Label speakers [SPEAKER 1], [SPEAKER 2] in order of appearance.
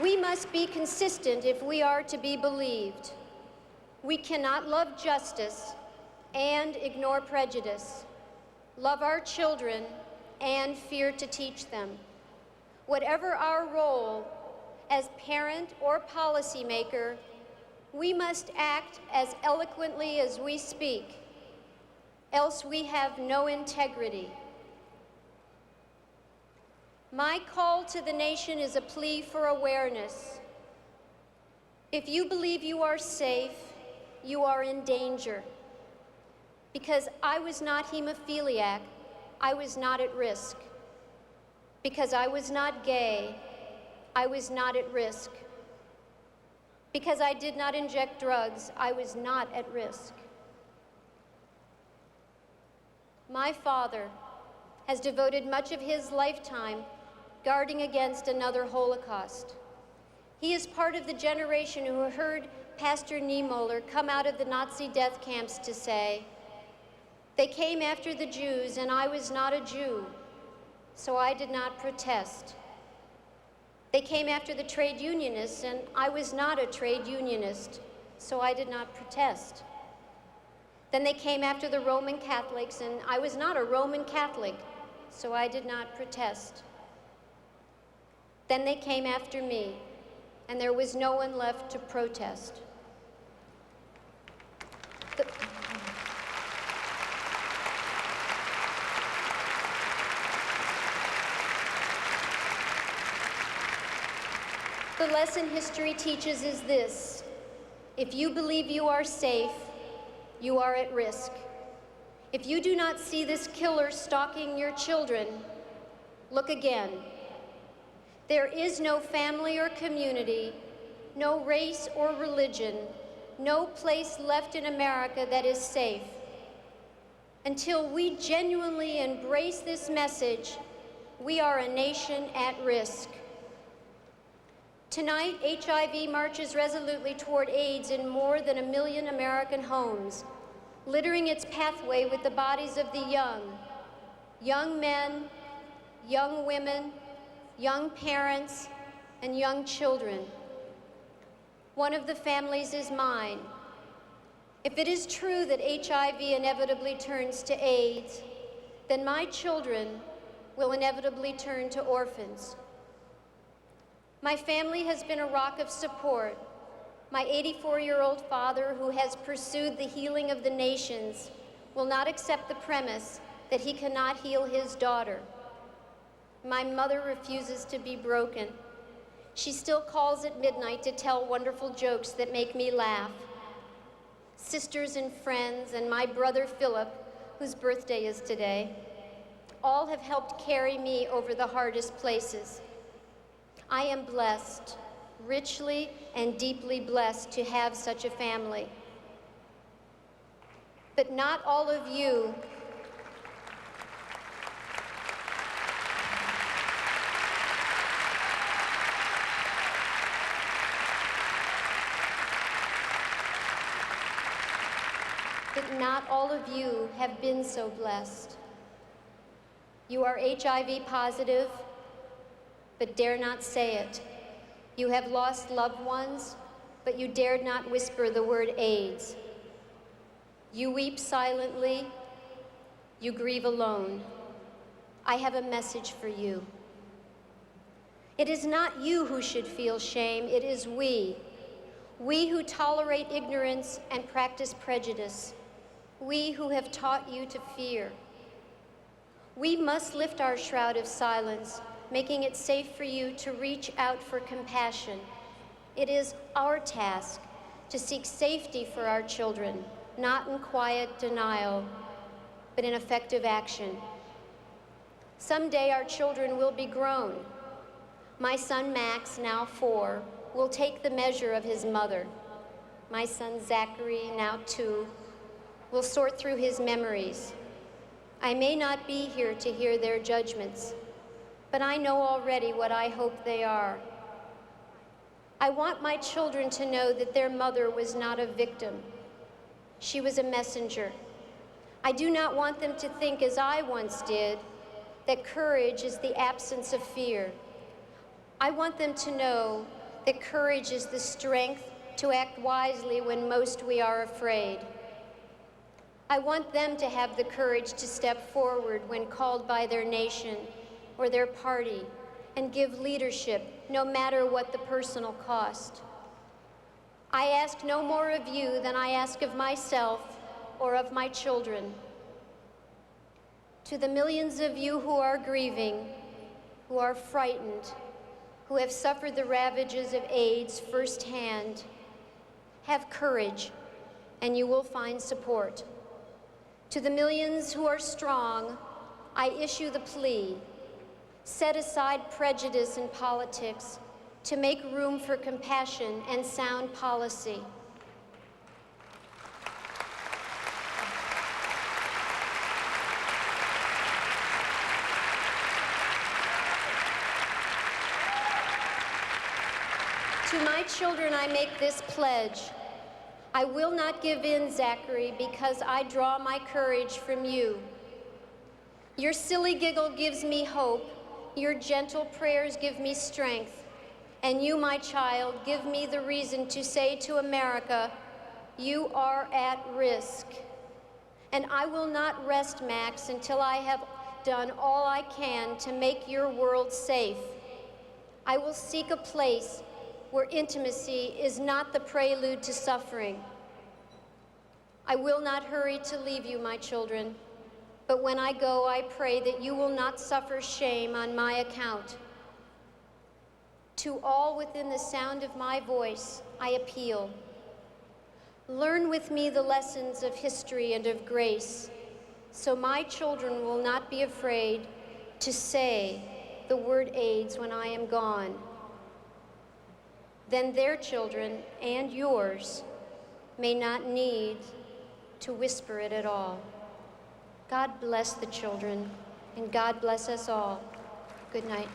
[SPEAKER 1] We must be consistent if we are to be believed. We cannot love justice and ignore prejudice, love our children and fear to teach them. Whatever our role as parent or policymaker, we must act as eloquently as we speak, else we have no integrity. My call to the nation is a plea for awareness. If you believe you are safe, you are in danger. Because I was not hemophiliac, I was not at risk. Because I was not gay, I was not at risk. Because I did not inject drugs, I was not at risk. My father has devoted much of his lifetime guarding against another Holocaust. He is part of the generation who heard Pastor Niemöller come out of the Nazi death camps to say, "They came after the Jews and I was not a Jew, so I did not protest. They came after the trade unionists and I was not a trade unionist, so I did not protest. Then they came after the Roman Catholics and I was not a Roman Catholic, so I did not protest. Then they came after me, and there was no one left to protest." The lesson history teaches is this: if you believe you are safe, you are at risk. If you do not see this killer stalking your children, look again. There is no family or community, no race or religion, no place left in America that is safe. Until we genuinely embrace this message, we are a nation at risk. Tonight, HIV marches resolutely toward AIDS in more than 1 million American homes, littering its pathway with the bodies of the young men, young women, young parents, and young children. One of the families is mine. If it is true that HIV inevitably turns to AIDS, then my children will inevitably turn to orphans. My family has been a rock of support. My 84-year-old father, who has pursued the healing of the nations, will not accept the premise that he cannot heal his daughter. My mother refuses to be broken. She still calls at midnight to tell wonderful jokes that make me laugh. Sisters and friends, and my brother Philip, whose birthday is today, all have helped carry me over the hardest places. I am blessed, richly and deeply blessed, to have such a family. But not all of you have been so blessed. You are HIV positive, but dare not say it. You have lost loved ones, but you dared not whisper the word AIDS. You weep silently, you grieve alone. I have a message for you. It is not you who should feel shame, it is we who tolerate ignorance and practice prejudice. We who have taught you to fear. We must lift our shroud of silence, making it safe for you to reach out for compassion. It is our task to seek safety for our children, not in quiet denial, but in effective action. Someday our children will be grown. My son Max, now 4, will take the measure of his mother. My son Zachary, now 2, will sort through his memories. I may not be here to hear their judgments, but I know already what I hope they are. I want my children to know that their mother was not a victim. She was a messenger. I do not want them to think, as I once did, that courage is the absence of fear. I want them to know that courage is the strength to act wisely when most we are afraid. I want them to have the courage to step forward when called by their nation or their party and give leadership, no matter what the personal cost. I ask no more of you than I ask of myself or of my children. To the millions of you who are grieving, who are frightened, who have suffered the ravages of AIDS firsthand, have courage, and you will find support. To the millions who are strong, I issue the plea: set aside prejudice in politics to make room for compassion and sound policy. To my children, I make this pledge: I will not give in, Zachary, because I draw my courage from you. Your silly giggle gives me hope, your gentle prayers give me strength, and you, my child, give me the reason to say to America, you are at risk. And I will not rest, Max, until I have done all I can to make your world safe. I will seek a place where intimacy is not the prelude to suffering. I will not hurry to leave you, my children, but when I go, I pray that you will not suffer shame on my account. To all within the sound of my voice, I appeal. Learn with me the lessons of history and of grace, so my children will not be afraid to say the word AIDS when I am gone. Then their children and yours may not need to whisper it at all. God bless the children, and God bless us all. Good night.